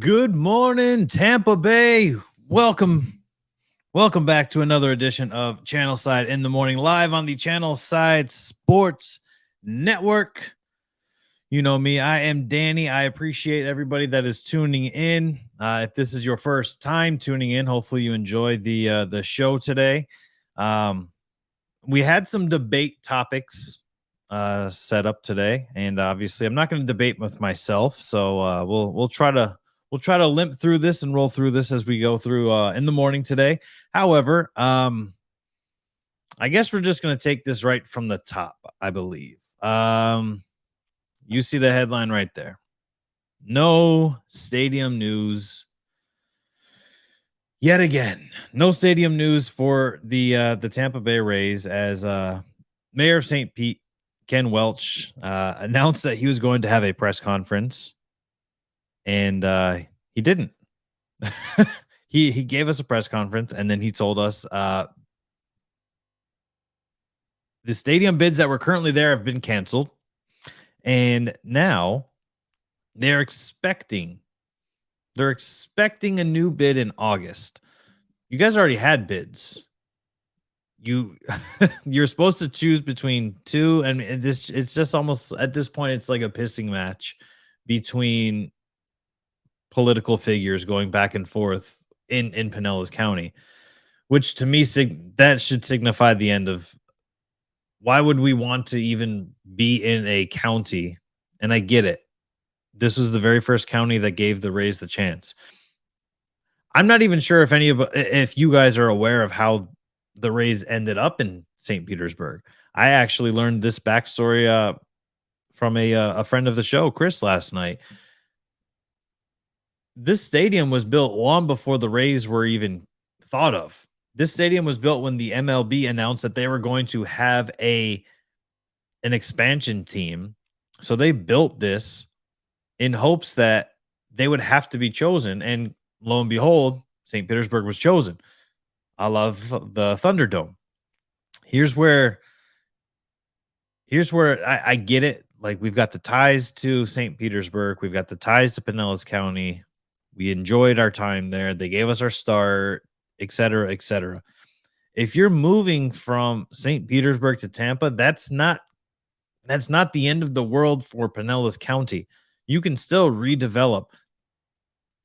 Good morning, Tampa Bay. Welcome back to another edition of Channelside in the Morning, live on the Channelside Sports Network. You know me, I am Danny. I appreciate everybody that is tuning in. If this is your first time tuning in, hopefully you enjoyed the show today. We had some debate topics set up today, and obviously I'm not going to debate with myself, so we'll try to limp through this and roll through this as we go through in the morning today. However, I guess we're just going to take this right from the top, I believe. You see the headline right there. No stadium news yet again. No stadium news for the Tampa Bay Rays as Mayor of St. Pete, Ken Welch, announced that he was going to have a press conference, and he didn't. He gave us a press conference, and then he told us the stadium bids that were currently there have been canceled, and now they're expecting a new bid in August. You guys already had bids. You're supposed to choose between two, and it's just almost at this point it's like a pissing match between political figures going back and forth in Pinellas County, which to me that should signify the end of why would we want to even be in a county. And I get it. This was the very first county that gave the Rays the chance. I'm not even sure if you guys are aware of how the Rays ended up in St. Petersburg. I actually learned this backstory from a friend of the show, Chris, last night. This stadium was built long before the Rays were even thought of. This stadium was built when the MLB announced that they were going to have an expansion team. So they built this in hopes that they would have to be chosen. And lo and behold, St. Petersburg was chosen. I love the Thunderdome. Here's where I get it. Like, we've got the ties to St. Petersburg. We've got the ties to Pinellas County. We enjoyed our time there. They gave us our start, et cetera, et cetera. If you're moving from St. Petersburg to Tampa, that's not the end of the world for Pinellas County. You can still redevelop.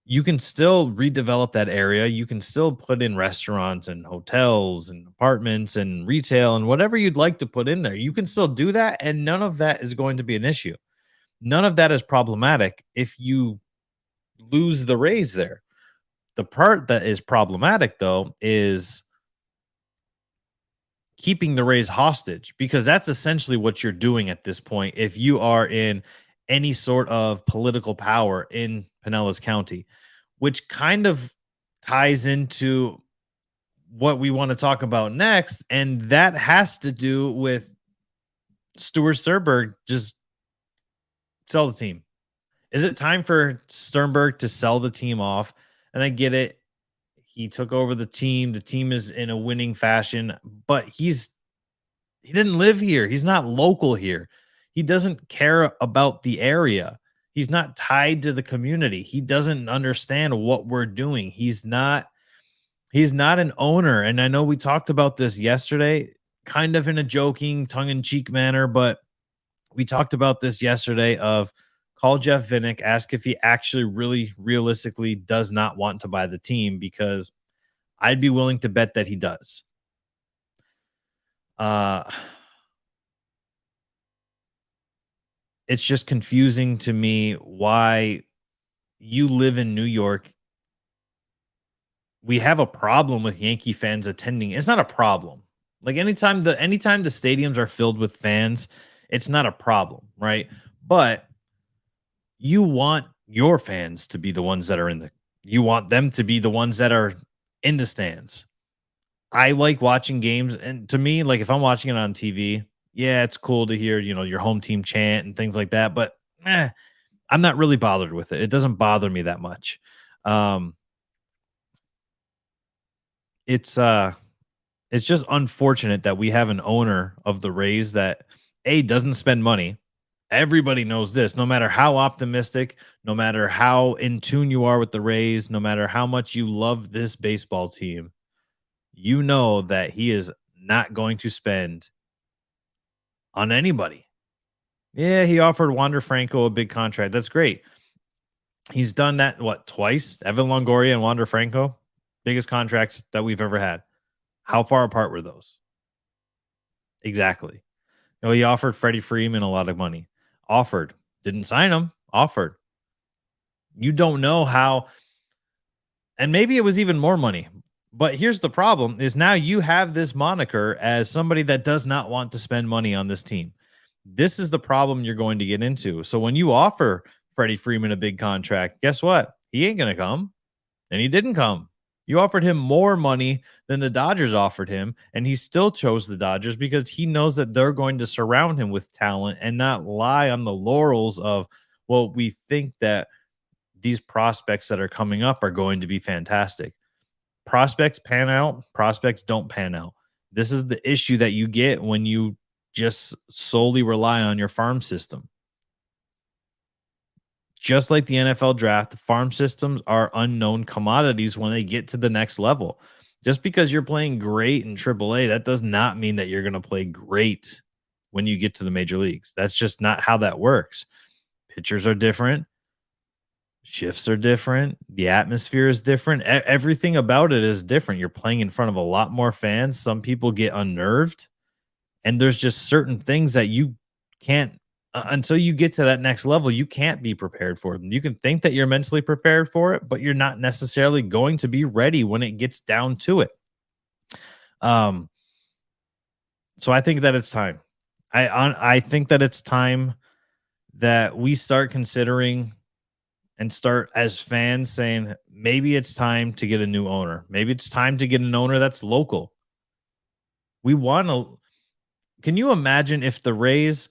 That area. You can still put in restaurants and hotels and apartments and retail and whatever you'd like to put in there. You can still do that, and none of that is going to be an issue. None of that is problematic if you lose the Rays there. The part that is problematic, though, is keeping the Rays hostage, because that's essentially what you're doing at this point if you are in any sort of political power in Pinellas County, which kind of ties into what we want to talk about next, and that has to do with Stuart Sternberg just sell the team. Is it time for Sternberg to sell the team off? And I get it. He took over the team. The team is in a winning fashion, but he didn't live here. He's not local here. He doesn't care about the area. He's not tied to the community. He doesn't understand what we're doing. He's not an owner. And I know we talked about this yesterday, kind of in a joking, tongue-in-cheek manner, but we talked about this yesterday of call Jeff Vinnick, ask if he actually really realistically does not want to buy the team, because I'd be willing to bet that he does. It's just confusing to me why you live in New York. We have a problem with Yankee fans attending. It's not a problem. Like, anytime the stadiums are filled with fans, it's not a problem, right? But you want your fans to be the ones that are you want them to be the ones that are in the stands. I like watching games, and to me, like, if I'm watching it on TV, yeah, it's cool to hear, your home team chant and things like that, but I'm not really bothered with it. It doesn't bother me that much. It's just unfortunate that we have an owner of the Rays that doesn't spend money Everybody knows this. No matter how optimistic, no matter how in tune you are with the Rays, no matter how much you love this baseball team, you know that he is not going to spend on anybody. Yeah, he offered Wander Franco a big contract. That's great. He's done that, what, twice? Evan Longoria and Wander Franco, biggest contracts that we've ever had. How far apart were those? Exactly. You know, he offered Freddie Freeman a lot of money. Offered. Didn't sign him. Offered. You don't know how, and maybe it was even more money. But here's the problem is now you have this moniker as somebody that does not want to spend money on this team. This is the problem you're going to get into. So when you offer Freddie Freeman a big contract, guess what? He ain't going to come. And he didn't come. You offered him more money than the Dodgers offered him, and he still chose the Dodgers because he knows that they're going to surround him with talent and not lie on the laurels of, well, we think that these prospects that are coming up are going to be fantastic. Prospects pan out, prospects don't pan out. This is the issue that you get when you just solely rely on your farm system. Just like the NFL draft, farm systems are unknown commodities when they get to the next level. Just because you're playing great in AAA, that does not mean that you're going to play great when you get to the major leagues. That's just not how that works. Pitchers are different. Shifts are different. The atmosphere is different. Everything about it is different. You're playing in front of a lot more fans. Some people get unnerved. And there's just certain things that you can't, until you get to that next level, you can't be prepared for them. You can think that you're mentally prepared for it, but you're not necessarily going to be ready when it gets down to it. So I think that it's time. I think that it's time that we start considering and start as fans saying, maybe it's time to get a new owner. Maybe it's time to get an owner that's local. We want to. Can you imagine if the Rays,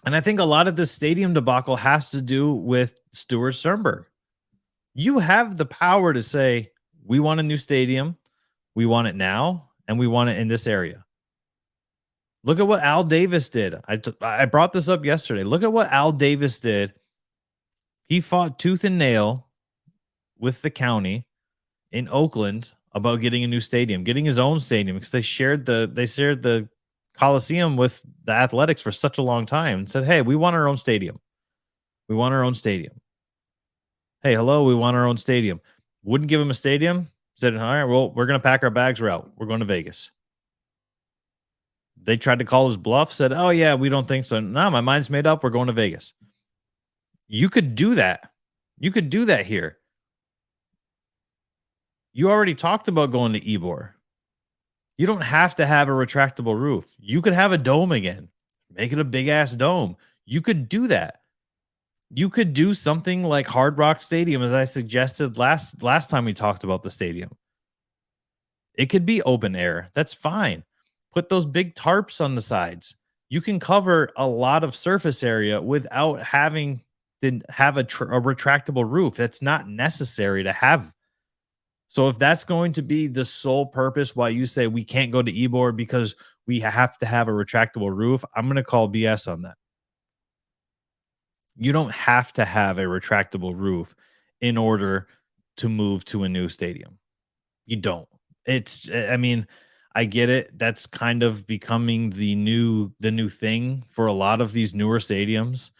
and I think a lot of this stadium debacle has to do with Stuart Sternberg. You have the power to say, we want a new stadium, we want it now, and we want it in this area. Look at what Al Davis did. I brought this up yesterday. Look at what Al Davis did. He fought tooth and nail with the county in Oakland about getting a new stadium, getting his own stadium, because they shared the Coliseum with the Athletics for such a long time and said, hey, we want our own stadium. We want our own stadium. Hey, hello, we want our own stadium. Wouldn't give him a stadium. Said, all right, well, we're going to pack our bags. We're out. We're going to Vegas. They tried to call his bluff, said, oh, yeah, we don't think so. No, my mind's made up. We're going to Vegas. You could do that. You could do that here. You already talked about going to Ybor. You don't have to have a retractable roof. You could have a dome again. Make it a big ass dome. You could do that. You could do something like Hard Rock Stadium, as I suggested last time we talked about the stadium. It could be open air. That's fine. Put those big tarps on the sides. You can cover a lot of surface area without having to have a retractable roof. That's not necessary to have. So if that's going to be the sole purpose why you say we can't go to Ybor because we have to have a retractable roof, I'm going to call BS on that. You don't have to have a retractable roof in order to move to a new stadium. You don't. I mean, I get it. That's kind of becoming the new thing for a lot of these newer stadiums.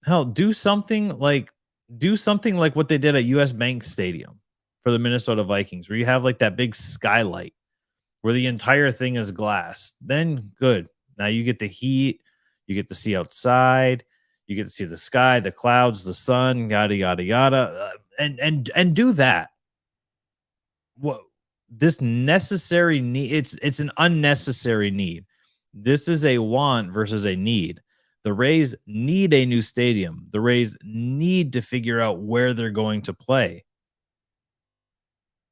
Hell, do something like what they did at US Bank Stadium for the Minnesota Vikings, where you have like that big skylight where the entire thing is glass. Then good. Now you get the heat, you get to see outside, you get to see the sky, the clouds, the sun, yada yada yada, and do that. What this necessary need? It's an unnecessary need. This is a want versus a need. The Rays need a new stadium. The Rays need to figure out where they're going to play.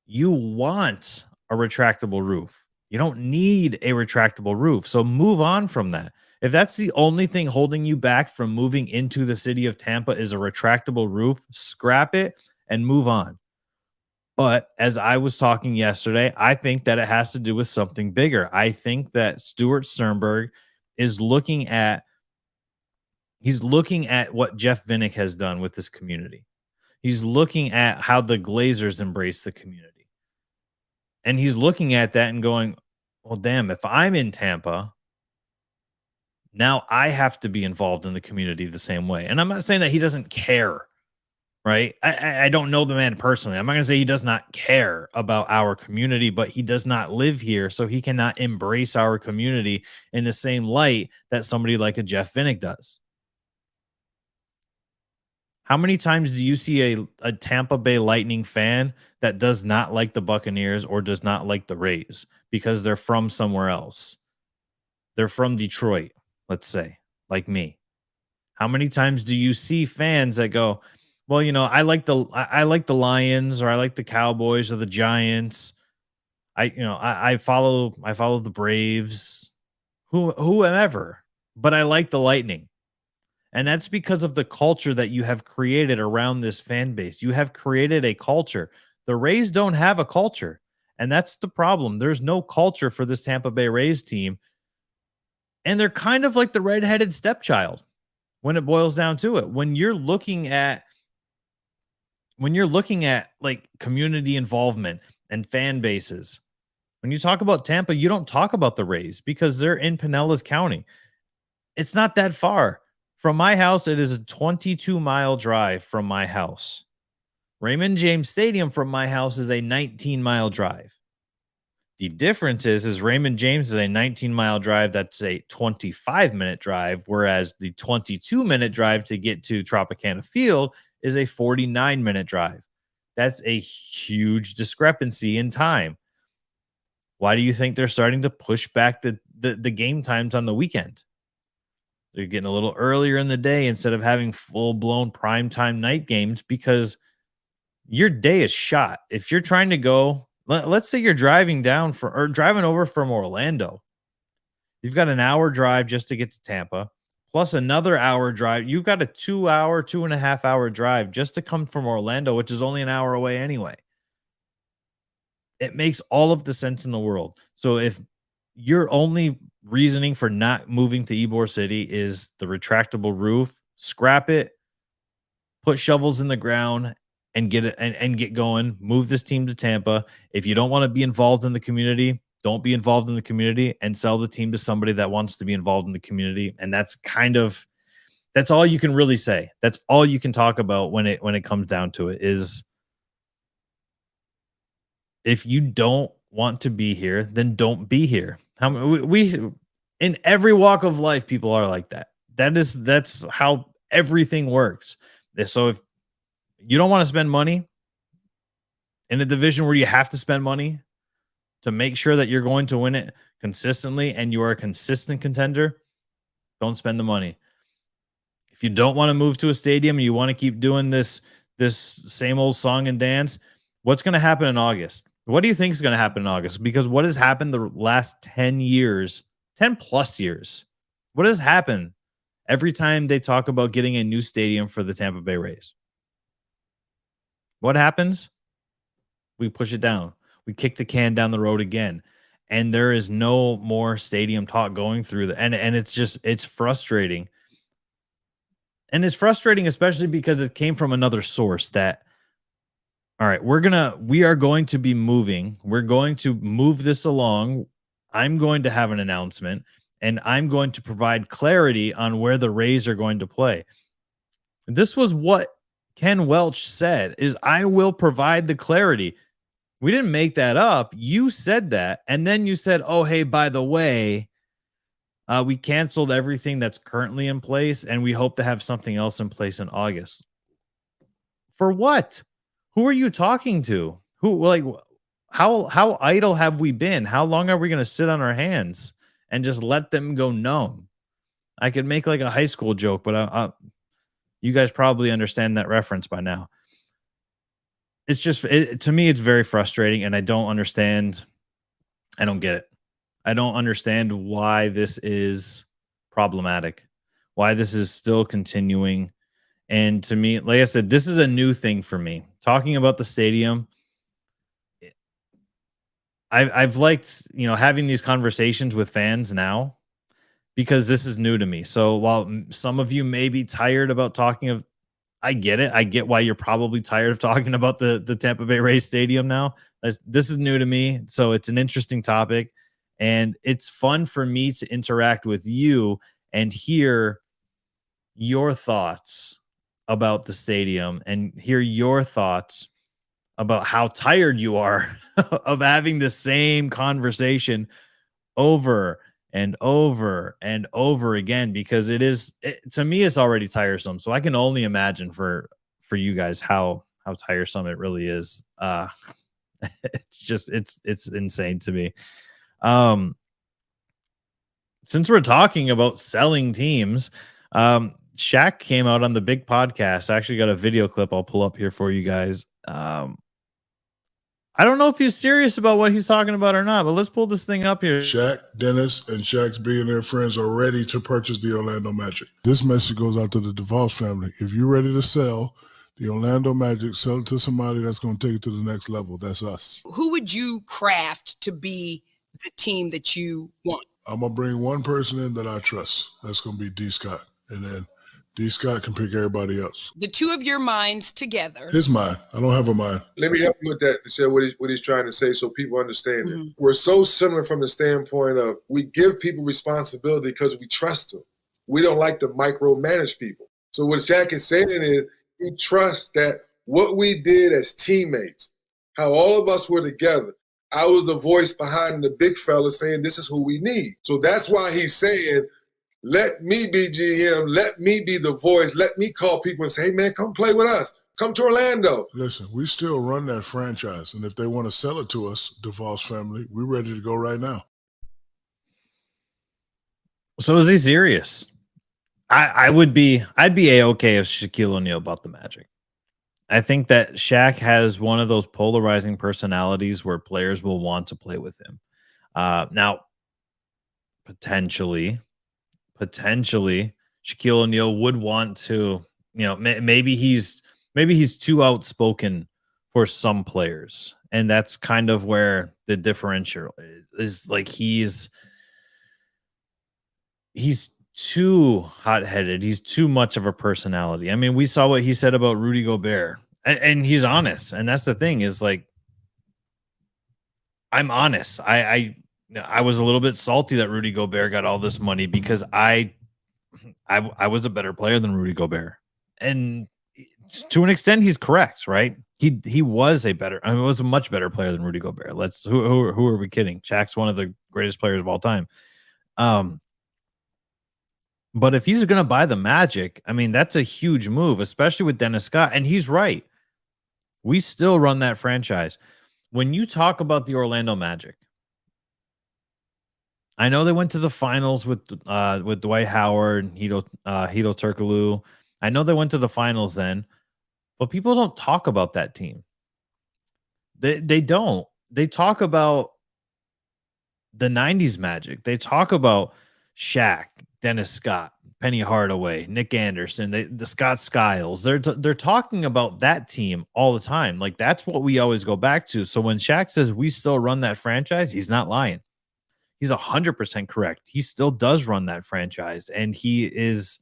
You want a retractable roof. You don't need a retractable roof. So move on from that. If that's the only thing holding you back from moving into the city of Tampa is a retractable roof, scrap it and move on. But as I was talking yesterday, I think that it has to do with something bigger. I think that Stuart Sternberg is looking at He's looking at what Jeff Vinnick has done with this community. He's looking at how the Glazers embrace the community. And he's looking at that and going, well, damn, if I'm in Tampa, now I have to be involved in the community the same way. And I'm not saying that he doesn't care, right? I don't know the man personally. I'm not going to say he does not care about our community, but he does not live here. So he cannot embrace our community in the same light that somebody like a Jeff Vinnick does. How many times do you see a Tampa Bay Lightning fan that does not like the Buccaneers or does not like the Rays because they're from somewhere else? They're from Detroit, let's say, like me. How many times do you see fans that go, "Well, I like the Lions or I like the Cowboys or the Giants. I follow the Braves, whoever, but I like the Lightning." And that's because of the culture that you have created around this fan base. You have created a culture. The Rays don't have a culture. And that's the problem. There's no culture for this Tampa Bay Rays team. And they're kind of like the redheaded stepchild when it boils down to it. When you're looking at like community involvement and fan bases, when you talk about Tampa, you don't talk about the Rays because they're in Pinellas County. It's not that far. From my house, it is a 22-mile drive from my house. Raymond James Stadium from my house is a 19-mile drive. The difference is Raymond James is a 19-mile drive. That's a 25-minute drive, whereas the 22-minute drive to get to Tropicana Field is a 49-minute drive. That's a huge discrepancy in time. Why do you think they're starting to push back the game times on the weekend? They're getting a little earlier in the day instead of having full-blown primetime night games because your day is shot. If you're trying to go, let's say you're driving driving over from Orlando. You've got an hour drive just to get to Tampa, plus another hour drive. You've got a 2-hour, 2.5-hour drive just to come from Orlando, which is only an hour away anyway. It makes all of the sense in the world. So if your only reasoning for not moving to Ybor City is the retractable roof, scrap it, put shovels in the ground and get it and get going. Move this team to Tampa. If you don't want to be involved in the community, don't be involved in the community and sell the team to somebody that wants to be involved in the community. And that's all you can really say. That's all you can talk about when it comes down to it is if you don't want to be here, then don't be here. We in every walk of life, people are like that. That's how everything works. So if you don't want to spend money in a division where you have to spend money to make sure that you're going to win it consistently and you are a consistent contender, don't spend the money. If you don't want to move to a stadium and you want to keep doing this same old song and dance, what's going to happen in August? What do you think is going to happen in August? Because what has happened the last 10 years, 10 plus years? What has happened every time they talk about getting a new stadium for the Tampa Bay Rays? What happens? We push it down. We kick the can down the road again. And there is no more stadium talk going through and it's frustrating. And it's frustrating, especially because it came from another source that, all right, we are going to be moving. We're going to move this along. I'm going to have an announcement and I'm going to provide clarity on where the Rays are going to play. This was what Ken Welch said is I will provide the clarity. We didn't make that up. You said that. And then you said, oh, hey, by the way, we canceled everything that's currently in place and we hope to have something else in place in August. For what? Who are you talking to? How idle have we been? How long are we going to sit on our hands and just let them go numb? I could make like a high school joke, but you guys probably understand that reference by now. It's just to me, it's very frustrating, and I don't understand. I don't get it. I don't understand why this is problematic, why this is still continuing. And to me, like I said, this is a new thing for me. Talking about the stadium, I've liked having these conversations with fans now, because this is new to me. So while some of you may be tired about talking of, I get it. I get why you're probably tired of talking about the Tampa Bay Rays stadium now. This is new to me, so it's an interesting topic, and it's fun for me to interact with you and hear your thoughts about the stadium and hear your thoughts about how tired you are of having the same conversation over and over and over again, because to me it's already tiresome. So I can only imagine for you guys how tiresome it really is. It's insane to me. um since we're talking about selling teams, Shaq came out on the big podcast. I actually got a video clip I'll pull up here for you guys. I don't know if he's serious about what he's talking about or not, but let's pull this thing up here. Shaq, Dennis, and Shaq's billionaire friends are ready to purchase the Orlando Magic. This message goes out to the DeVos family. If you're ready to sell the Orlando Magic, sell it to somebody that's going to take it to the next level. That's us. Who would you craft to be the team that you want? I'm going to bring one person in that I trust. That's going to be D. Scott. And then D. Scott can pick everybody else. The two of your minds together. His mind. I don't have a mind. Let me help you with that to share what he's trying to say so people understand it. We're so similar from the standpoint of we give people responsibility because we trust them. We don't like to micromanage people. So what Shaq is saying is we trust that what we did as teammates, how all of us were together, I was the voice behind the big fella saying this is who we need. So that's why he's saying, let me be GM, let me be the voice, let me call people and say, hey man, come play with us. Come to Orlando. Listen, we still run that franchise. And if they want to sell it to us, DeVos family, we're ready to go right now. So is he serious? I'd be A-okay if Shaquille O'Neal bought the Magic. I think that Shaq has one of those polarizing personalities where players will want to play with him. Now, potentially, Shaquille O'Neal would want to, maybe he's too outspoken for some players, and that's kind of where the differential is. Like he's too hot-headed. He's too much of a personality. I mean, we saw what he said about Rudy Gobert, and he's honest. And that's the thing is, like, I'm honest. I was a little bit salty that Rudy Gobert got all this money because I was a better player than Rudy Gobert. And to an extent, he's correct, right? He was was a much better player than Rudy Gobert. Who are we kidding? Shaq's one of the greatest players of all time. But if he's going to buy the Magic, I mean, that's a huge move, especially with Dennis Scott. And he's right. We still run that franchise. When you talk about the Orlando Magic, I know they went to the finals with Dwight Howard, Hedo Turkoglu. I know they went to the finals then, but people don't talk about that team. They don't. They talk about the 90s Magic. They talk about Shaq, Dennis Scott, Penny Hardaway, Nick Anderson, the Scott Skiles. They're talking about that team all the time. Like, that's what we always go back to. So when Shaq says we still run that franchise, he's not lying. He's 100% correct. He still does run that franchise, and he is,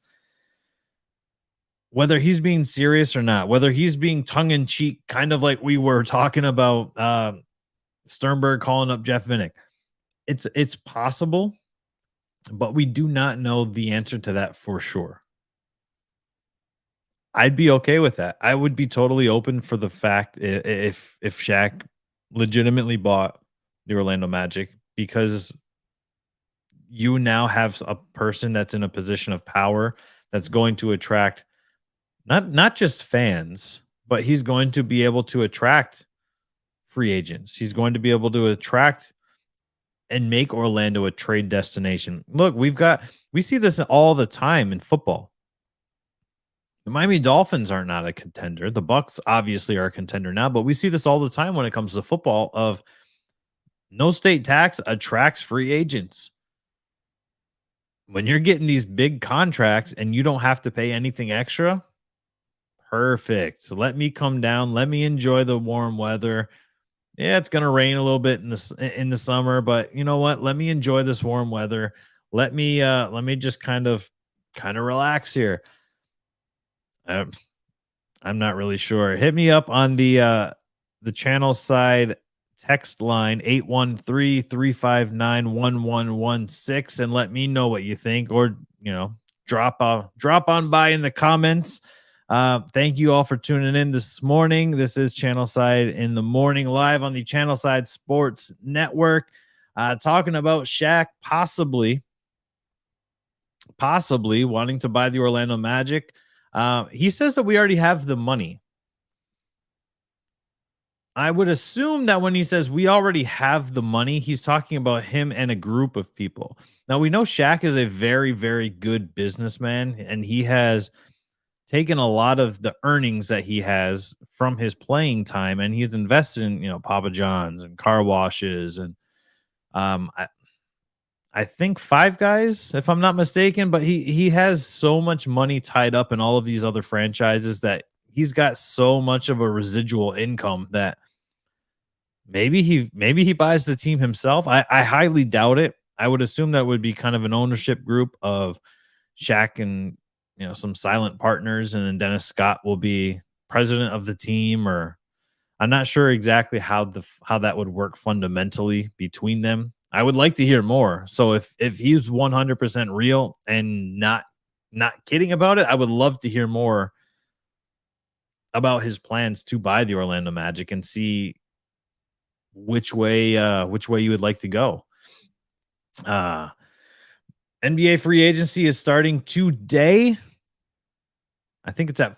whether he's being serious or not, whether he's being tongue in cheek, kind of like we were talking about Sternberg calling up Jeff Vinnick. It's possible, but we do not know the answer to that for sure. I'd be okay with that. I would be totally open for the fact if Shaq legitimately bought the Orlando Magic, because you now have a person that's in a position of power that's going to attract not just fans, but he's going to be able to attract free agents. He's going to be able to attract and make Orlando a trade destination. Look, we see this all the time in football. The Miami Dolphins are not a contender. The Bucks obviously are a contender now, but we see this all the time when it comes to football of no state tax attracts free agents. When you're getting these big contracts and you don't have to pay anything extra, perfect. So let me come down. Let me enjoy the warm weather. Yeah, it's going to rain a little bit in the summer, but you know what? Let me enjoy this warm weather. let me just kind of relax here. I'm not really sure. Hit me up on the channel side text line 813-359-1116 and let me know what you think, or drop on by in the comments. Thank you all for tuning in this morning. This is Channelside in the Morning, live on the Channelside Sports Network, talking about Shaq possibly wanting to buy the Orlando Magic. He says that we already have the money. I would assume that when he says we already have the money, he's talking about him and a group of people. Now, we know Shaq is a very, very good businessman, and he has taken a lot of the earnings that he has from his playing time, and he's invested in, Papa John's and car washes. And I think Five Guys, if I'm not mistaken, but he has so much money tied up in all of these other franchises that he's got so much of a residual income that maybe he buys the team himself. I highly doubt it. I would assume that would be kind of an ownership group of Shaq and some silent partners, and then Dennis Scott will be president of the team, or I'm not sure exactly how that would work fundamentally between them. I would like to hear more. So if he's 100% real and not kidding about it, I would love to hear more about his plans to buy the Orlando Magic and see which way you would like to go. NBA free agency is starting today. I think it's at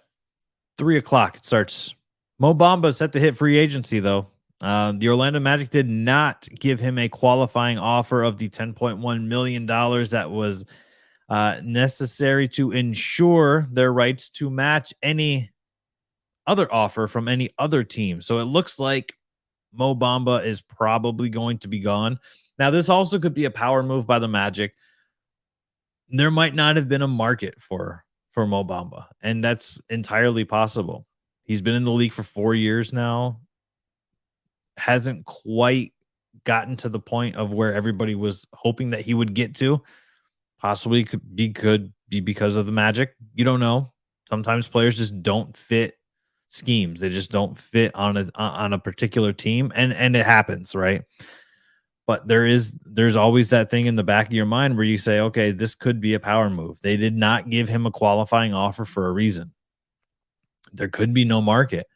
3:00. It starts. Mo Bamba is set to hit free agency, though. The Orlando Magic did not give him a qualifying offer of the $10.1 million that was necessary to ensure their rights to match any other offer from any other team. So it looks like Mo Bamba is probably going to be gone. Now, this also could be a power move by the Magic. There might not have been a market for Mo Bamba, and that's entirely possible. He's been in the league for 4 years now. Hasn't quite gotten to the point of where everybody was hoping that he would get to. Possibly could be because of the Magic. You don't know. Sometimes players just don't fit schemes. They just don't fit on a particular team, and it happens, right? But there's always that thing in the back of your mind where you say, okay, this could be a power move. They did not give him a qualifying offer for a reason. There could be no market.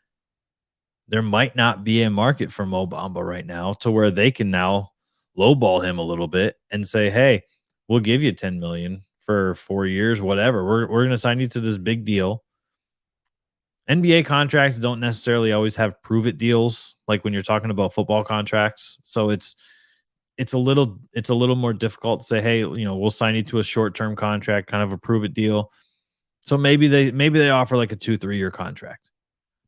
There might not be a market for Mo Bamba right now to where they can now lowball him a little bit and say, hey, we'll give you $10 million for 4 years, whatever. We're going to sign you to this big deal. NBA contracts don't necessarily always have prove it deals, like when you're talking about football contracts. So it's a little more difficult to say, hey, we'll sign you to a short-term contract, kind of a prove it deal. So maybe they offer like a 2-3 year contract.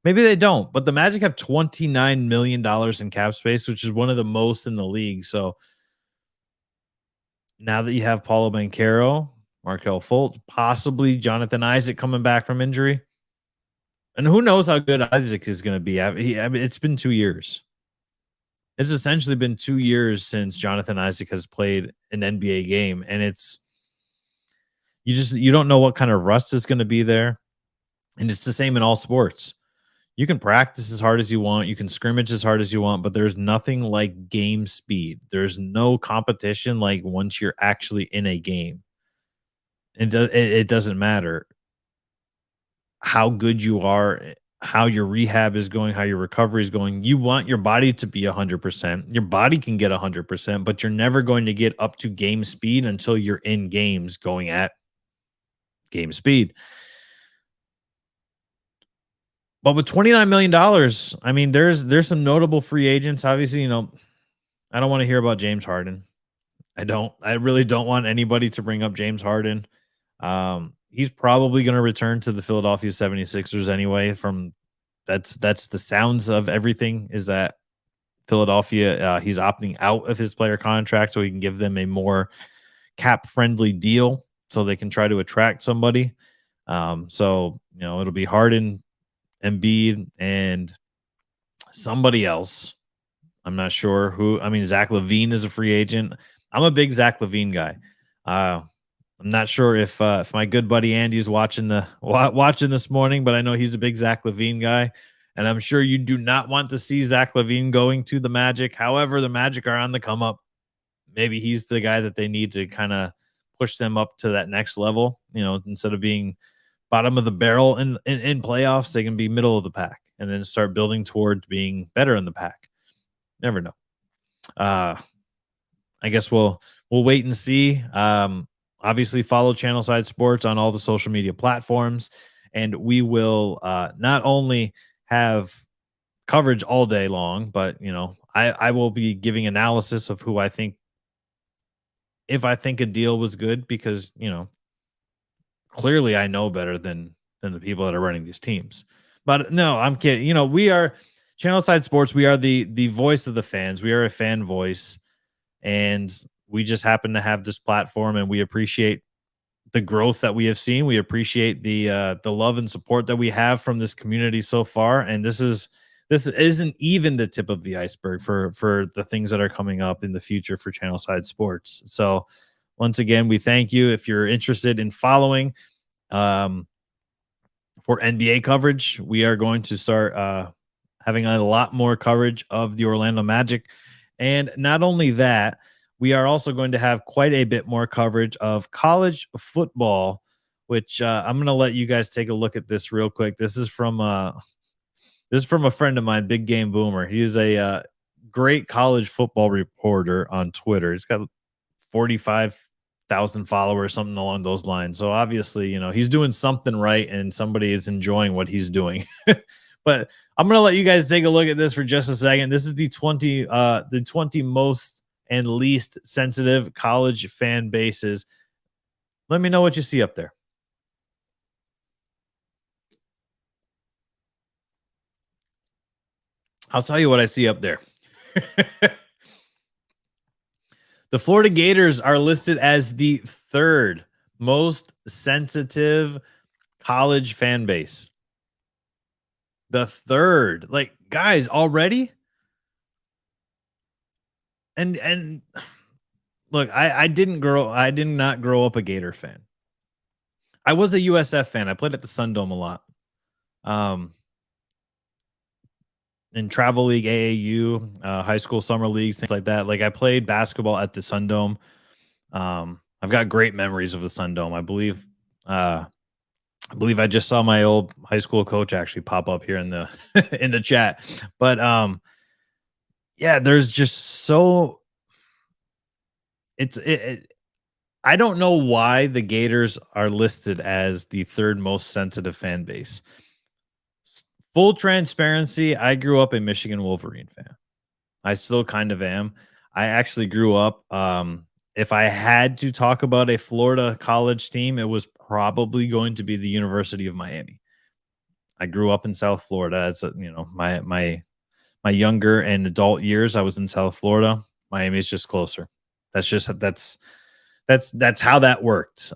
Maybe they don't, but the Magic have $29 million in cap space, which is one of the most in the league. So now that you have Paulo Banchero, Markelle Fultz, possibly Jonathan Isaac coming back from injury, and who knows how good Isaac is going to be. It's been 2 years. It's essentially been 2 years since Jonathan Isaac has played an NBA game, and you don't know what kind of rust is going to be there. And it's the same in all sports. You can practice as hard as you want. You can scrimmage as hard as you want, but there's nothing like game speed. There's no competition like once you're actually in a game. It doesn't matter how good you are, how your rehab is going, how your recovery is going. You want your body to be 100%. Your body can get 100%, but you're never going to get up to game speed until you're in games going at game speed. But with $29 million, I mean, there's some notable free agents. Obviously, I don't want to hear about James Harden. I really don't want anybody to bring up James Harden. He's probably going to return to the Philadelphia 76ers anyway. That's the sounds of everything is that Philadelphia, he's opting out of his player contract so he can give them a more cap friendly deal so they can try to attract somebody. So it'll be Harden, Embiid, and somebody else. I'm not sure who. I mean, Zach LaVine is a free agent. I'm a big Zach LaVine guy. I'm not sure if my good buddy Andy's watching watching this morning, but I know he's a big Zach LaVine guy, and I'm sure you do not want to see Zach LaVine going to the Magic. However, the Magic are on the come up. Maybe he's the guy that they need to kind of push them up to that next level. Instead of being bottom of the barrel in playoffs, they can be middle of the pack and then start building towards being better in the pack. Never know. I guess we'll wait and see. Obviously, follow Channelside Sports on all the social media platforms, and we will not only have coverage all day long, but I will be giving analysis of who I think, if I think a deal was good, because clearly I know better than the people that are running these teams. But no, I'm kidding. We are Channelside Sports. We are the voice of the fans. We are a fan voice, and we just happen to have this platform, and we appreciate the growth that we have seen. We appreciate the love and support that we have from this community so far. And this isn't even the tip of the iceberg for the things that are coming up in the future for Channelside Sports. So once again, we thank you. If you're interested in following for NBA coverage, we are going to start having a lot more coverage of the Orlando Magic. And not only that, we are also going to have quite a bit more coverage of college football, which I'm going to let you guys take a look at this real quick. This is from a friend of mine, Big Game Boomer. He is a great college football reporter on Twitter. He's got 45,000 followers, something along those lines. So obviously, he's doing something right, and somebody is enjoying what he's doing. But I'm going to let you guys take a look at this for just a second. This is the 20 most and least sensitive college fan bases. Let me know what you see up there. I'll tell you what I see up there. The Florida Gators are listed as the third most sensitive college fan base. The third. Like, guys, already? And look, I did not grow up a Gator fan. I was a USF fan. I played at the Sun Dome a lot. In travel league, AAU, high school summer leagues, things like that. Like, I played basketball at the Sun Dome. I've got great memories of the Sun Dome. I believe I just saw my old high school coach actually pop up here in the in the chat. But yeah, there's just so I don't know why the Gators are listed as the third most sensitive fan base. Full transparency, I grew up a Michigan Wolverine fan. I still kind of am. I actually grew up. If I had to talk about a Florida college team, it was probably going to be the University of Miami. I grew up in South Florida. As my younger and adult years, I was in South Florida. Miami is just closer. That's how that worked.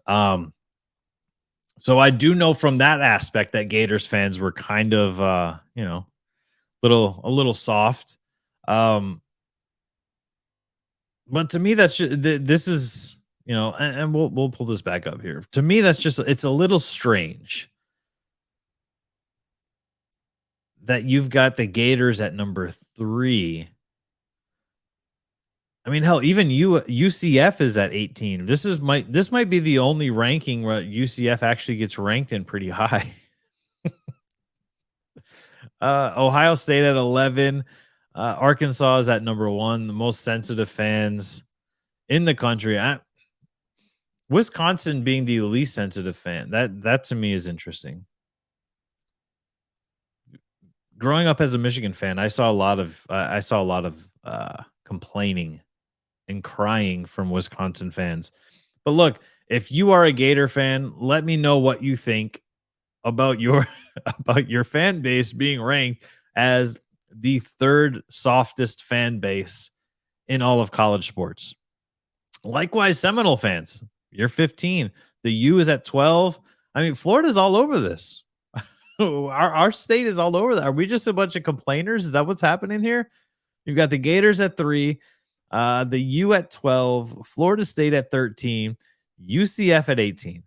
So I do know from that aspect that Gators fans were kind of a little soft. But to me, that's just, this is, and we'll pull this back up here. To me, it's a little strange that you've got the Gators at number 3. I mean, hell, even UCF is at 18. This might be the only ranking where UCF actually gets ranked in pretty high. Ohio State at 11. Arkansas is at number 1, the most sensitive fans in the country. Wisconsin being the least sensitive fan. That to me is interesting. Growing up as a Michigan fan, I saw a lot of complaining and crying from Wisconsin fans. But look, if you are a Gator fan, let me know what you think about your fan base being ranked as the third softest fan base in all of college sports. Likewise, Seminole fans, you're 15. The U is at 12. I mean, Florida's all over this. Our state is all over that. Are we just a bunch of complainers? Is that what's happening here? You've got the Gators at 3, the U at 12, Florida State at 13, UCF at 18.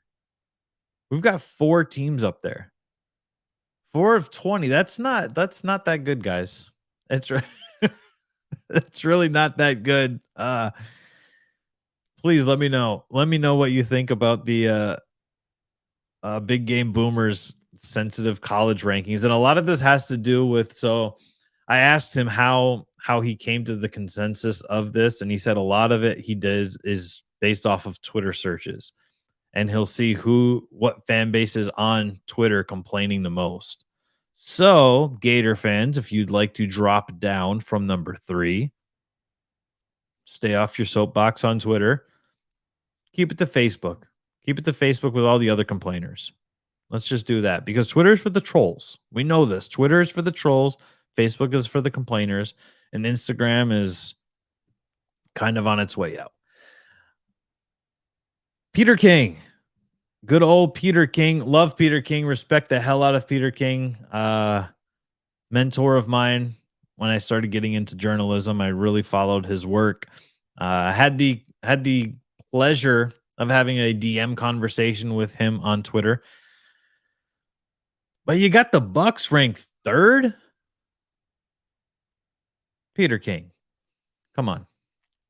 We've got 4 teams up there. 4 of 20. That's not that good, guys. It's it's really not that good. Please let me know. Let me know what you think about the Big Game Boomers sensitive college rankings. And a lot of this has to do with, so I asked him how he came to the consensus of this, and he said a lot of it he does is based off of Twitter searches. And he'll see what fan base is on Twitter complaining the most. So, Gator fans, if you'd like to drop down from number 3, stay off your soapbox on Twitter. Keep it to Facebook. Keep it to Facebook with all the other complainers. Let's just do that, because Twitter is for the trolls. We know this. Twitter is for the trolls. Facebook is for the complainers. And Instagram is kind of on its way out. Peter King. Good old Peter King. Love Peter King. Respect the hell out of Peter King. Mentor of mine when I started getting into journalism. I really followed his work. Had the pleasure of having a DM conversation with him on Twitter. But you got the Bucks ranked 3rd? Peter King. Come on.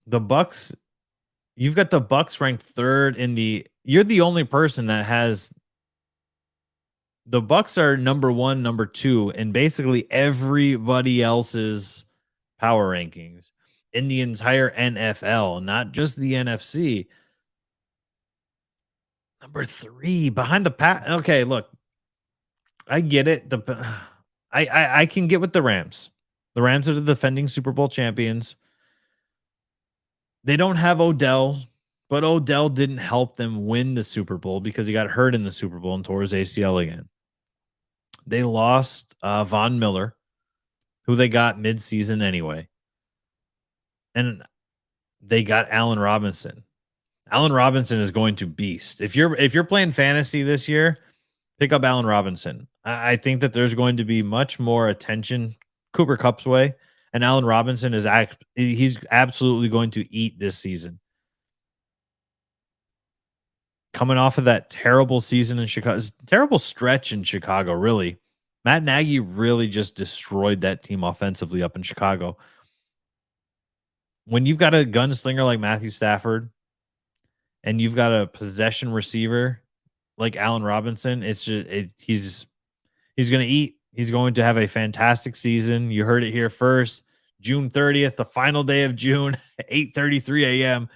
The Bucks, you've got the Bucks ranked 3rd in the, you're the only person that has, the Bucks are number 1, number 2, and basically everybody else's power rankings in the entire NFL, not just the NFC. Number 3 behind the Pat. Okay, look, I get it. I can get with the Rams. The Rams are the defending Super Bowl champions. They don't have Odell, but Odell didn't help them win the Super Bowl because he got hurt in the Super Bowl and tore his ACL again. They lost Von Miller, who they got mid-season anyway. And they got Allen Robinson. Allen Robinson is going to beast. If you're playing fantasy this year, pick up Allen Robinson. I think that there's going to be much more attention Cooper Kupp's way, and Allen Robinson he's absolutely going to eat this season. Coming off of that terrible season in Chicago, terrible stretch in Chicago, really. Matt Nagy really just destroyed that team offensively up in Chicago. When you've got a gunslinger like Matthew Stafford and you've got a possession receiver like Allen Robinson, it's just he's going to eat. He's going to have a fantastic season. You heard it here first. June 30th, the final day of June, 8:33 a.m.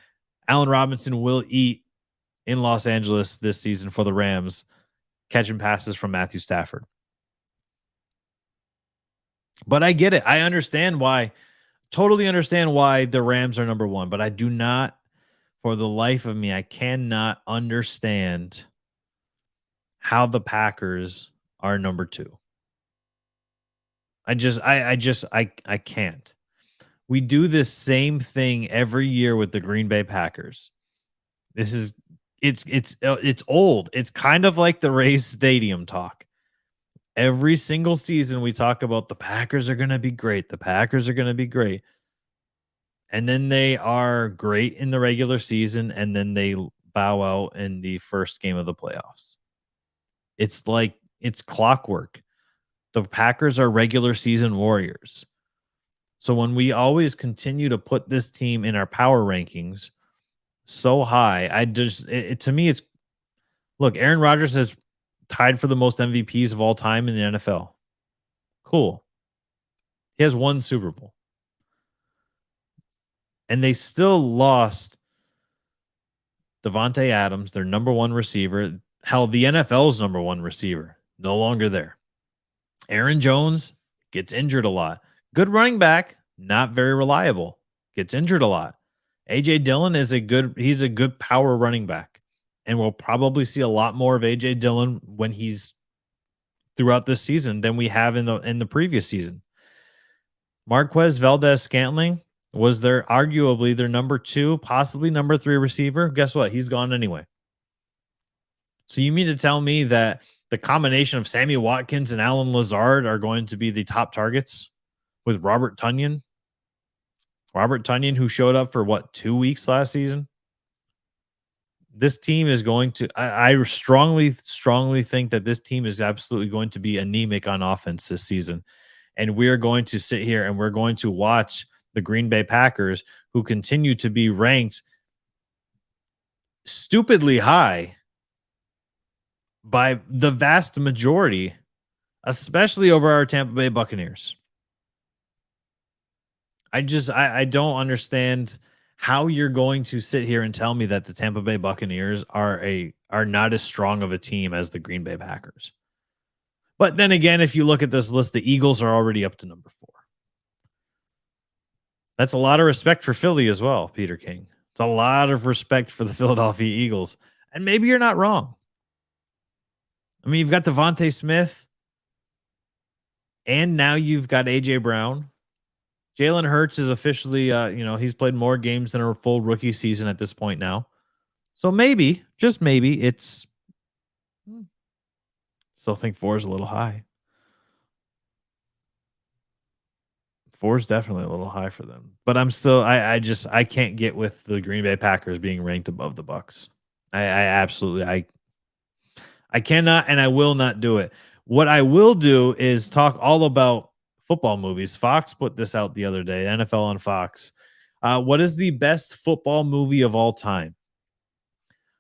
Allen Robinson will eat in Los Angeles this season for the Rams, catching passes from Matthew Stafford. But I get it. I understand why. Totally understand why the Rams are number 1, but I do not, for the life of me, I cannot understand how the Packers are number 2. I can't. We do this same thing every year with the Green Bay Packers. It's old. It's kind of like the Rays Stadium talk. Every single season we talk about the Packers are going to be great. The Packers are going to be great. And then they are great in the regular season, and then they bow out in the first game of the playoffs. It's clockwork. The Packers are regular season warriors. So when we always continue to put this team in our power rankings so high, to me, it's, look, Aaron Rodgers has tied for the most MVPs of all time in the NFL. Cool. He has 1 Super Bowl. And they still lost Devontae Adams, their number 1 receiver. Hell, the NFL's number 1 receiver. No longer there. Aaron Jones gets injured a lot. Good running back, not very reliable. Gets injured a lot. A.J. Dillon he's a good power running back. And we'll probably see a lot more of A.J. Dillon when he's throughout this season than we have in the previous season. Marquez Valdez-Scantling was arguably their number 2, possibly number 3 receiver. Guess what? He's gone anyway. So you mean to tell me that the combination of Sammy Watkins and Alan Lazard are going to be the top targets with Robert Tonyan? Robert Tonyan, who showed up for 2 weeks last season? This team is going to. I strongly think that this team is absolutely going to be anemic on offense this season, and we are going to sit here and we're going to watch the Green Bay Packers, who continue to be ranked stupidly high by the vast majority, especially over our Tampa Bay Buccaneers. I don't understand how you're going to sit here and tell me that the Tampa Bay Buccaneers are not as strong of a team as the Green Bay Packers. But then again, if you look at this list, the Eagles are already up to number 4. That's a lot of respect for Philly as well, Peter King. It's a lot of respect for the Philadelphia Eagles. And maybe you're not wrong. I mean, you've got Devontae Smith, and now you've got A.J. Brown. Jalen Hurts is officially, he's played more games than a full rookie season at this point now. So maybe, just maybe, still think 4 is a little high. 4 is definitely a little high for them. But I'm still, I can't get with the Green Bay Packers being ranked above the Bucs. I absolutely, I cannot and I will not do it. What I will do is talk all about football movies. Fox put this out the other day, NFL on Fox. What is the best football movie of all time?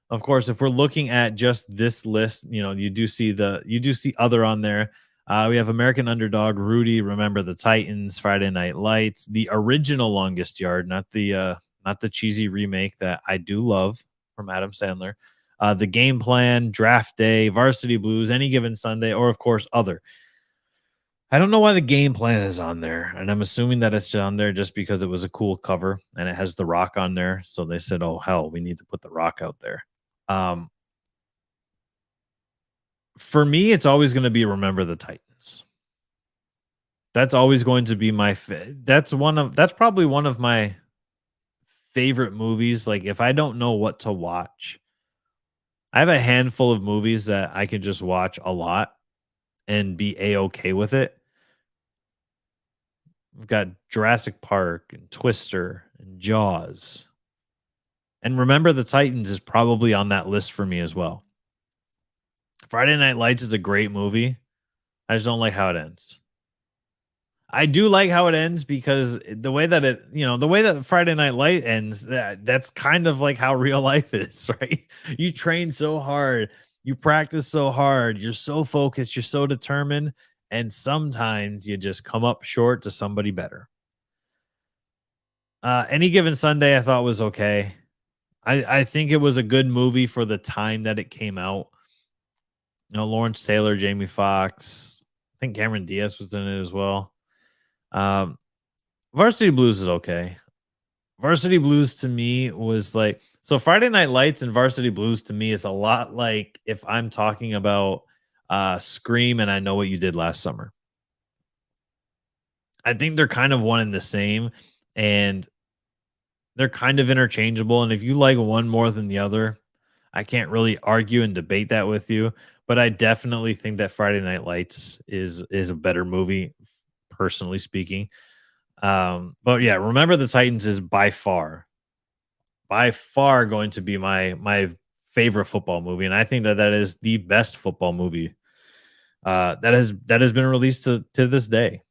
Of course, if we're looking at just this list, you do see other on there. We have American Underdog, Rudy, Remember the Titans, Friday Night Lights, the original Longest Yard, not the cheesy remake that I do love from Adam Sandler. The Game Plan, Draft Day, Varsity Blues, Any Given Sunday, or of course other. I don't know why the Game Plan is on there, and I'm assuming that it's on there just because it was a cool cover and it has The Rock on there. So they said, "Oh hell, we need to put The Rock out there." For me, it's always going to be Remember the Titans. That's always going to be that's probably one of my favorite movies. Like, if I don't know what to watch, I have a handful of movies that I can just watch a lot and be A-okay with it. We've got Jurassic Park and Twister and Jaws. And Remember the Titans is probably on that list for me as well. Friday Night Lights is a great movie. I just don't like how it ends. I do like how it ends because the way that Friday Night Light ends, that's kind of like how real life is, right? You train so hard, you practice so hard, you're so focused, you're so determined, and sometimes you just come up short to somebody better. Any Given Sunday, I thought was okay. I think it was a good movie for the time that it came out. Lawrence Taylor, Jamie Foxx, I think Cameron Diaz was in it as well. Varsity Blues is okay. Varsity Blues to me was like, so Friday Night Lights and Varsity Blues to me is a lot like if I'm talking about Scream and I Know What You Did Last Summer. I think they're kind of one and the same, and they're kind of interchangeable. And if you like one more than the other, I can't really argue and debate that with you. But I definitely think that Friday Night Lights is a better movie, personally speaking. But yeah, Remember the Titans is by far going to be my favorite football movie, and I think that is the best football movie that has been released to this day.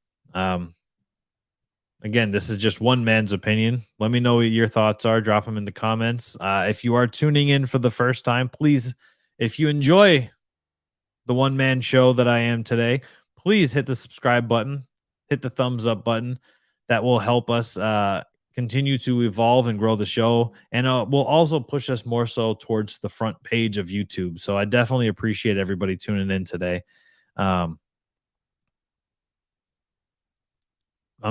Again, this is just one man's opinion. Let me know what your thoughts are. Drop them in the comments. If you are tuning in for the first time, please, if you enjoy the one-man show that I am today, please hit the subscribe button, hit the thumbs up button. That will help us continue to evolve and grow the show, and will also push us more so towards the front page of YouTube. So I definitely appreciate everybody tuning in today. I'm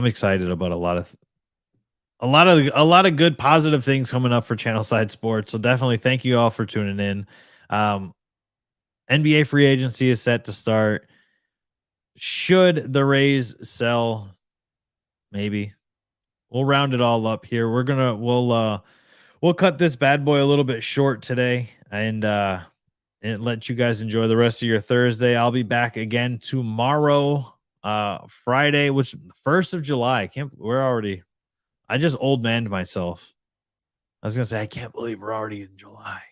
excited about a lot of good positive things coming up for Channelside Sports. So definitely thank you all for tuning in. NBA free agency is set to start. Should the Rays sell? Maybe. We'll round it all up here. We'll cut this bad boy a little bit short today and let you guys enjoy the rest of your Thursday. I'll be back again tomorrow, Friday, which 1st of July. I just old manned myself. I was gonna say I can't believe we're already in July.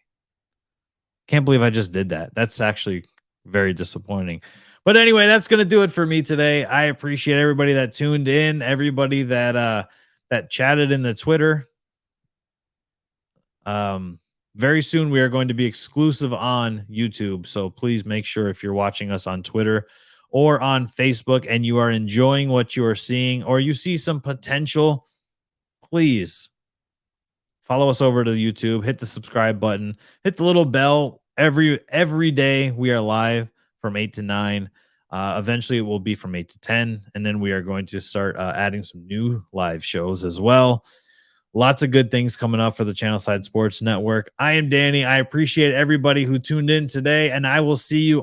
Can't believe I just did that. That's actually very disappointing. But anyway, that's going to do it for me today. I appreciate everybody that tuned in, everybody that chatted in the Twitter. Very soon we are going to be exclusive on YouTube. So please make sure if you're watching us on Twitter or on Facebook and you are enjoying what you are seeing or you see some potential, please follow us over to YouTube, hit the subscribe button, hit the little bell. Every day we are live from 8 to 9. Eventually it will be from 8 to 10. And then we are going to start adding some new live shows as well. Lots of good things coming up for the Channelside Sports Network. I am Danny. I appreciate everybody who tuned in today, and I will see you